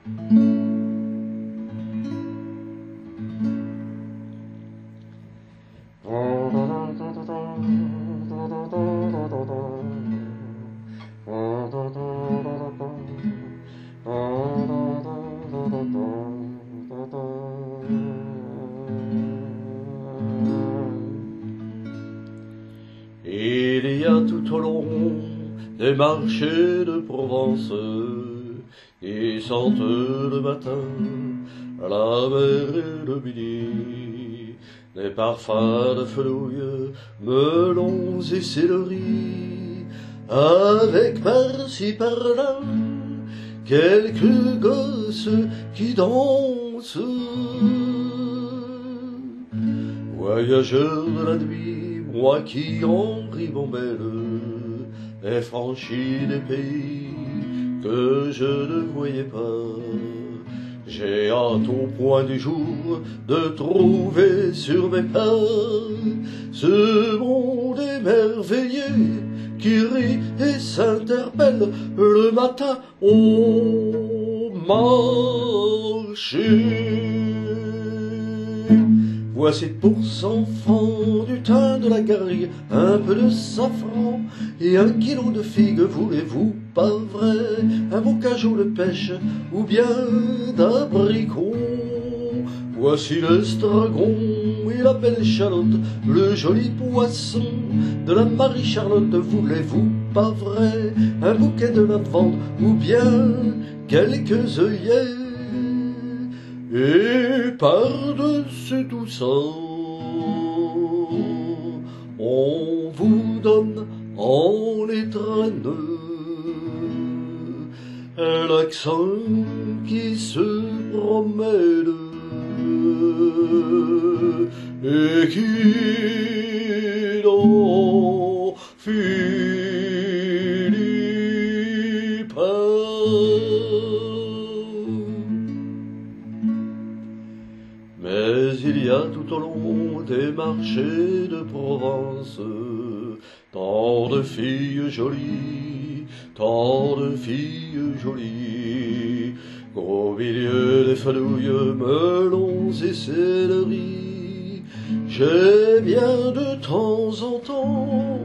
Il y a tout au long des marchés de Provence qui sentent le matin à la mer et le midi, des parfums de fenouil, melons et céleri, avec par-ci par-là quelques gosses qui dansent. Voyageurs de la nuit, moi qui en ribambelle ai franchi des pays que je ne voyais pas. J'ai hâte au point du jour de trouver sur mes pas ce monde émerveillé qui rit et s'interpelle le matin au marché. Voici pour enfants du thym de la garrigue, un peu de safran et 1 kilo de figues. Voulez-vous pas vrai un beau cajot de pêche ou bien d'abricots? Voici l'estragon et la belle échalote, le joli poisson de la Marie-Charlotte. Voulez-vous pas vrai un bouquet de lavande ou bien quelques œillets? Et par-dessus tout ça, on vous donne en les traîneux l'accent qui se promène et qui n'en finit pas. Mais il y a tout au long des marchés de Provence tant de filles jolies, tant de filles jolies, qu'au milieu des fenouilles, melons et céleri, j'ai bien de temps en temps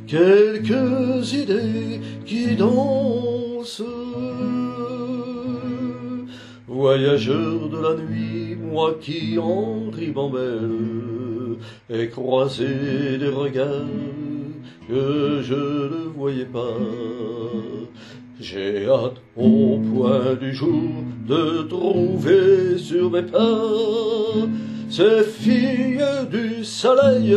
quelques idées qui dansent. Voyageur de la nuit, moi qui en ribambelle ai croisé des regards que je ne voyais pas. J'ai hâte au point du jour de trouver sur mes pas ces filles du soleil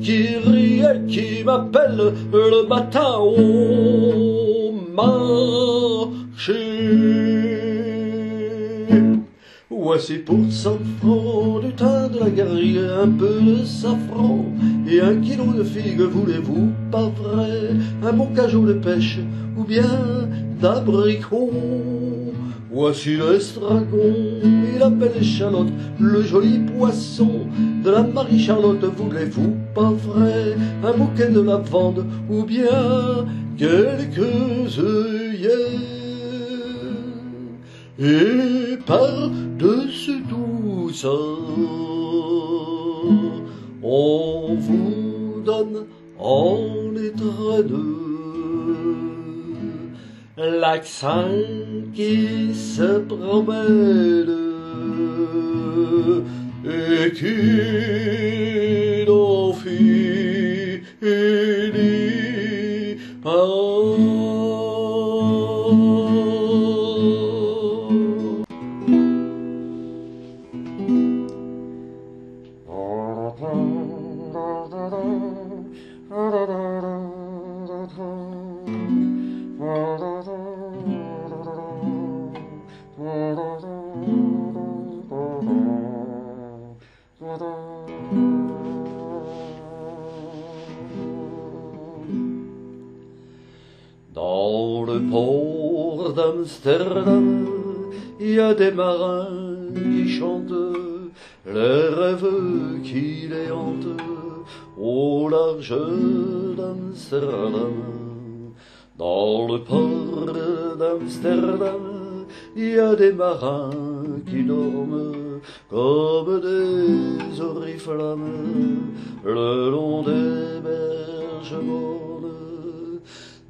qui rient et qui m'appellent le matin au marché. Voici pour 100 francs du thym de la garrigue, un peu de safran et 1 kilo de figues. Voulez-vous pas vrai un bon cajot de pêche ou bien d'abricots? Voici l'estragon et la belle échalote, le joli poisson de la Marie-Charlotte. Voulez-vous pas vrai un bouquet de lavande ou bien quelques œillets? Et par-dessus tout ça, on vous donne en les traîneux l'accent qui se promène et qui n'en finit pas. Dans le port d'Amsterdam, il y a des marins qui chantent les rêves qui les hantent au large d'Amsterdam. Dans le port d'Amsterdam, il y a des marins qui dorment comme des oriflammes le long des berges mornes.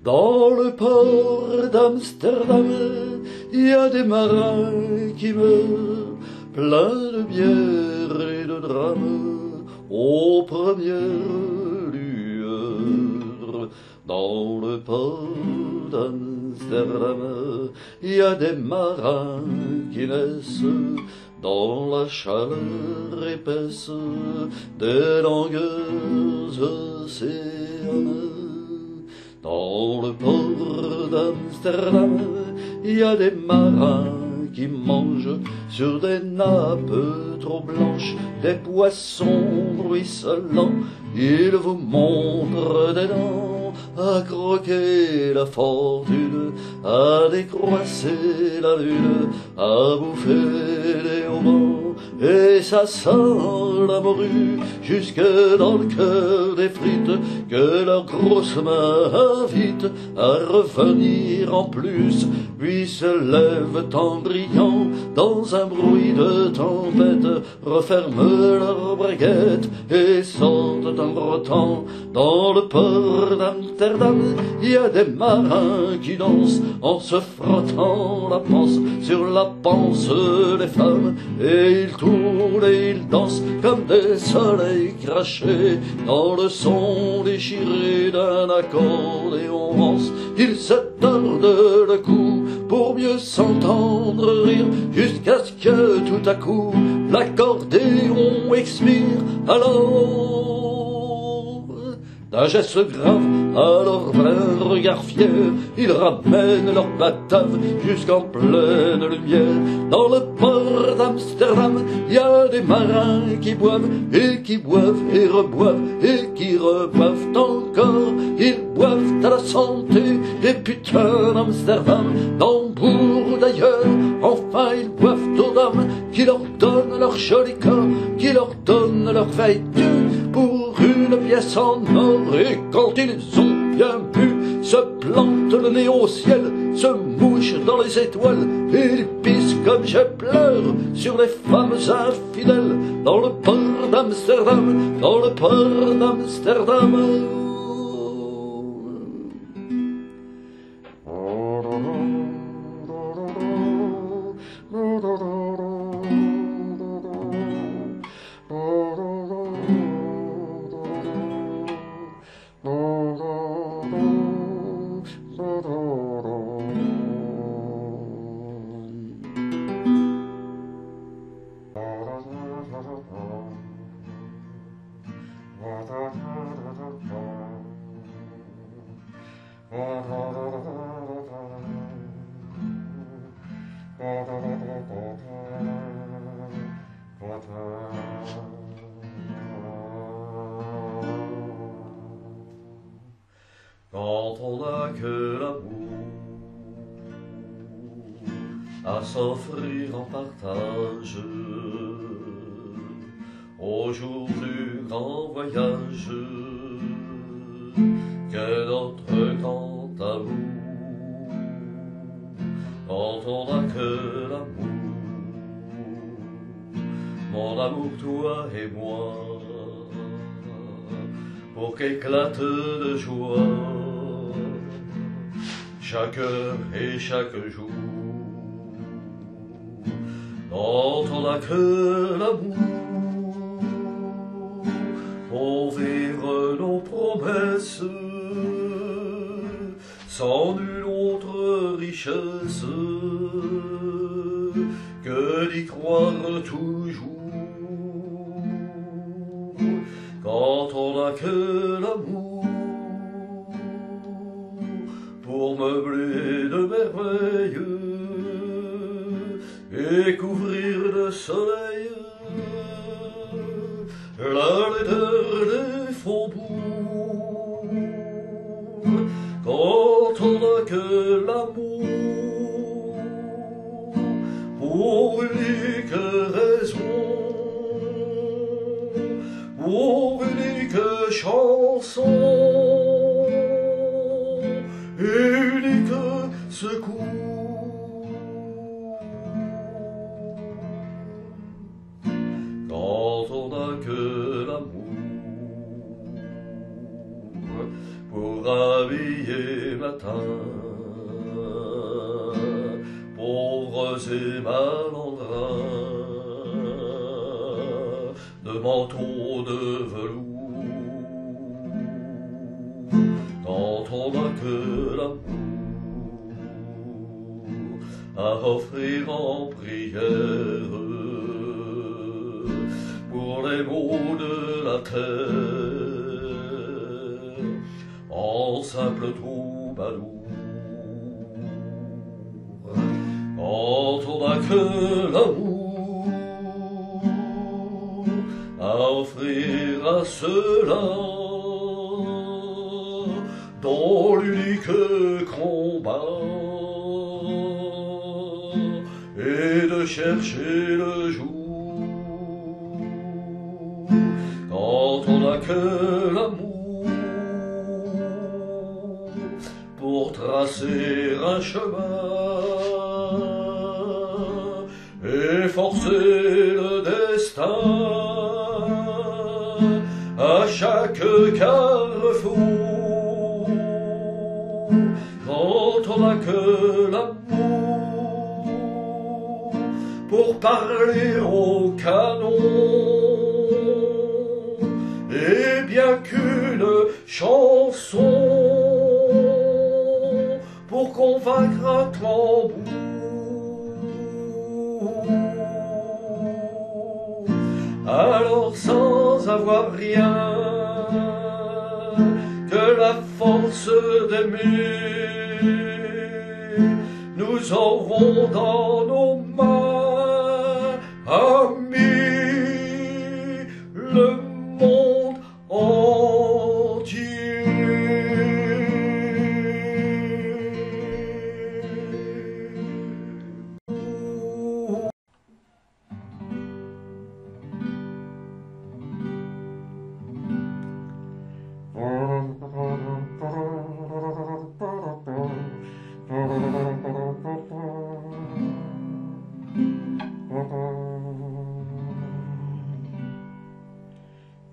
Dans le port d'Amsterdam, il y a des marins qui meurent, pleins de bière et de drames, aux premières lueurs. Dans le port d'Amsterdam, il y a des marins qui naissent dans la chaleur épaisse des longueurs océanes. Dans le port d'Amsterdam, il y a des marins qui mangent sur des nappes trop blanches des poissons ruisselants. Ils vous montrent des dents à croquer la fortune, à décroisser la lune, à bouffer les haubans. Et ça sent la morue jusque dans le cœur des frites que leurs grosses mains invitent à revenir en plus, puis se lèvent en brillant dans un bruit de tempête, referment leurs braguettes et sortent en rotant. Dans le port d'Amsterdam, il y a des marins qui dansent en se frottant la panse sur la panse des femmes, et ils tournent et ils dansent comme des soleils crachés dans le son déchiré d'un accordéon rance. Ils se tordent le cou pour mieux s'entendre rire, jusqu'à ce que tout à coup l'accordéon expire. Alors d'un geste grave, alors d'un regard fier, ils ramènent leur batave jusqu'en pleine lumière. Dans le port d'Amsterdam, il y a des marins qui boivent et qui boivent et reboivent et qui reboivent encore. Ils boivent à la santé des putains d'Amsterdam, d'Hambourg ou d'ailleurs. Enfin ils boivent aux dames qui leur donnent leur joli corps, qui leur donnent leur veille pour une pièce en or. Et quand ils ont bien bu, se plantent le nez au ciel, se mouchent dans les étoiles, et ils pissent comme je pleure sur les femmes infidèles. Dans le port d'Amsterdam, dans le port d'Amsterdam. Quand on n'a que l'amour à s'offrir en partage, au jour du grand voyage, que notre grand amour. Quand on n'a que l'amour, mon amour, toi et moi, pour qu'éclate de joie chaque heure et chaque jour. Quand on n'a que l'amour pour vivre nos promesses, sans nulle autre richesse que d'y croire toujours. Quand on n'a que l'amour pour meubler de merveilles et couvrir de soleil la laideur des faubourgs. Quand on n'a que l'amour pour unique raison, pour unique chanson, unique secours. pour habiller matin. Pauvres et malandrins, de manteaux de velours, quand on n'a que l'amour à offrir en prière pour les maux de la terre, en simple troubadour. Quand on n'a que l'amour à offrir à ceux-là dont l'unique combat est de chercher le jour. Quand on n'a que l'amour pour tracer un chemin et forcer le destin à chaque carrefour. Quand on n'a que l'amour pour parler au canon, et bien qu'une chanson pour convaincre un tambour, alors sans avoir rien que la force d'aimer, nous aurons dans nos mains, amis, le monde entier.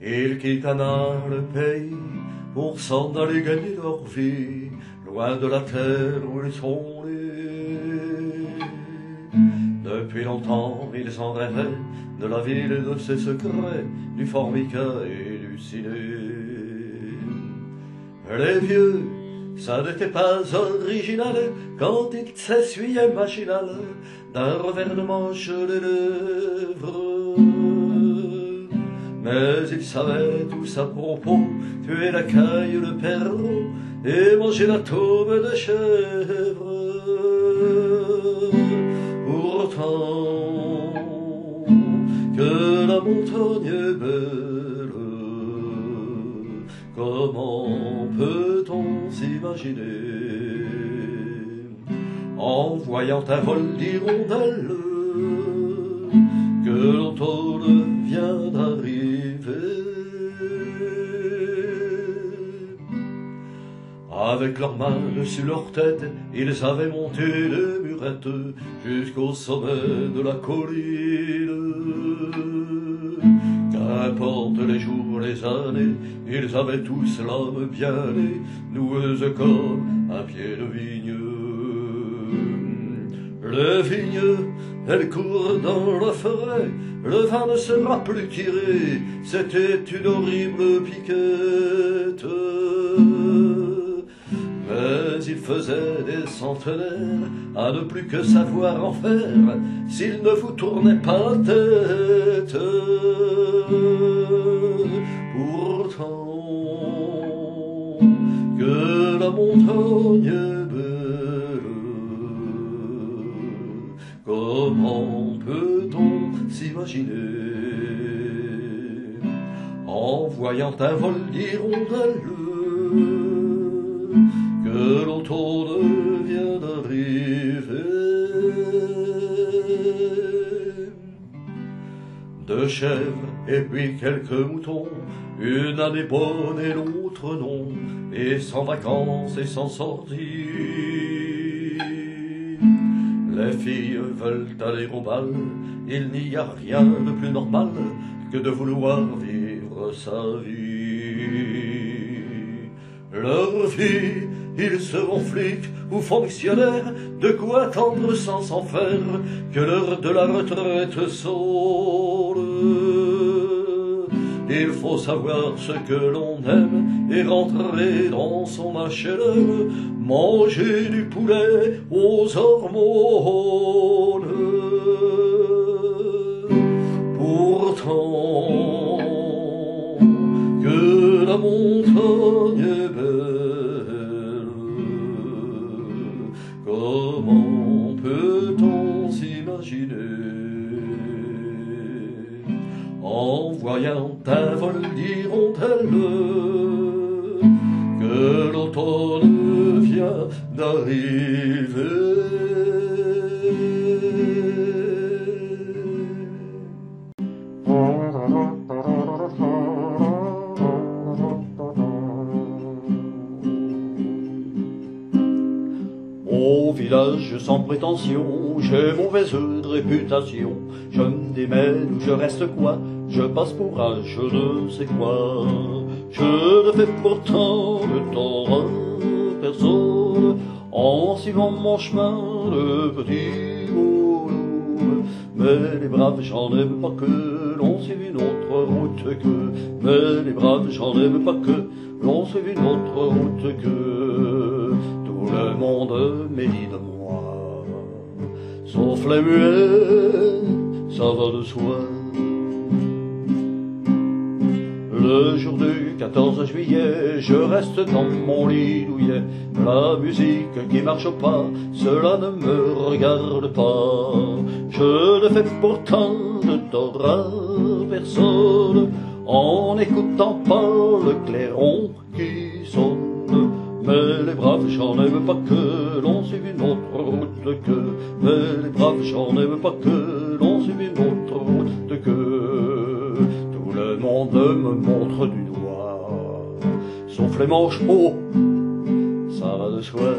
Ils quittent le pays pour s'en aller gagner leur vie, loin de la terre où ils sont nés. Depuis longtemps, ils en rêvaient de la ville et de ses secrets, du formica et du ciné. Les vieux, ça n'était pas original quand ils s'essuyaient machinal d'un revers de manche les lèvres. Mais ils savaient tous à propos tuer la caille, le perro et manger la taupe de chèvre. Pourtant que la montagne est belle, comment peut-on s'imaginer en voyant un vol d'hirondelles que l'automne vient d'arriver? Avec leurs mains sur leur tête, ils avaient monté les murettes jusqu'au sommet de la colline. Qu'importe les jours, les années, ils avaient tous l'âme bien née, noueuse comme un pied de vigne. Les vignes, elles courent dans la forêt, le vin ne sera plus tiré, c'était une horrible piquette. Mais il faisait des centenaires à ne plus que savoir en faire s'il ne vous tournait pas la tête. Pourtant que la montagne est belle, comment peut-on s'imaginer en voyant un vol d'hirondelles que l'automne vient d'arriver? Deux chèvres et puis quelques moutons, une année bonne et l'autre non, et sans vacances et sans sortie. Les filles veulent aller au bal, il n'y a rien de plus normal que de vouloir vivre sa vie. leur vie, ils seront flics ou fonctionnaires, de quoi attendre sans s'en faire, que l'heure de la retraite sonne. Il faut savoir ce que l'on aime et rentrer dans son HLM, manger du poulet aux hormones. Pourtant, que la montagne est belle, comment peut-on s'imaginer en voyant un vol d'hirondelles que l'automne vient d'arriver. Au village sans prétention, j'ai mauvaise réputation. Je me démène ou je reste quoi, je passe pour un je ne sais quoi. Je ne fais pourtant de tort à personne en suivant mon chemin de petit boulot. Mais les braves j'en aime pas que l'on suive une autre route que. Mais les braves j'en aime pas que l'on suive une autre route que. Tout le monde médit de moi, sauf les muets, ça va de soi. Le jour du 14 juillet, je reste dans mon lit douillet. La musique qui marche pas, cela ne me regarde pas. Je ne fais pourtant de tort à personne en n'écoutant pas le clairon qui sonne. Mais les braves j'en aime pas que l'on suive une autre route que. Mais les braves j'en aime pas que l'on suive une autre route que. Tout le monde me montre du doigt, sauf les manches hauts, ça va de soi.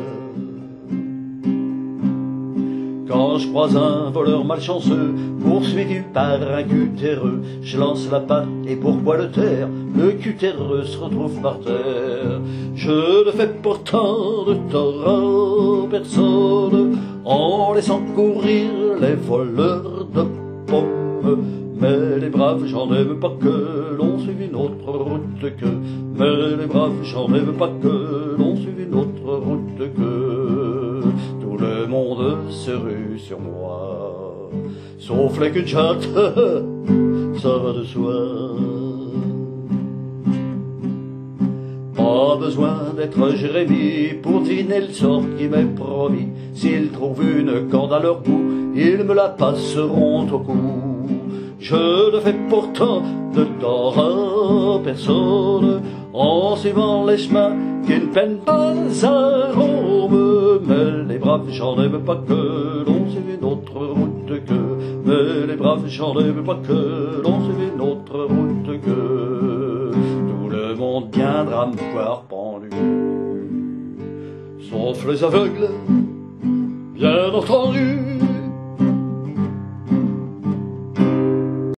Quand je croise un voleur malchanceux, poursuivi par un cutéreux, je lance la patte et pour quoi le taire, le cutéreux se retrouve par terre. Je ne fais pourtant de tort à personne en laissant courir les voleurs de pommes. Mais les braves j'en aime pas que l'on suive une autre route que. Mais les braves j'en aime pas que l'on suive une autre route que. Tout le monde se rue sur moi, sauf les cul-de-jatte, ça va de soi. Pas besoin d'être Jérémie pour deviner le sort qui m'est promis. S'ils trouvent une corde à leur cou, ils me la passeront au cou. Je ne fais pourtant de tort à personne en suivant les chemins qui ne peinent pas à Rome. Mais les braves j'en aime pas que l'on suive une autre route que. Mais les braves j'en aime pas que l'on suive une autre route que. Tout le monde viendra me voir pendu, sauf les aveugles, bien entendu.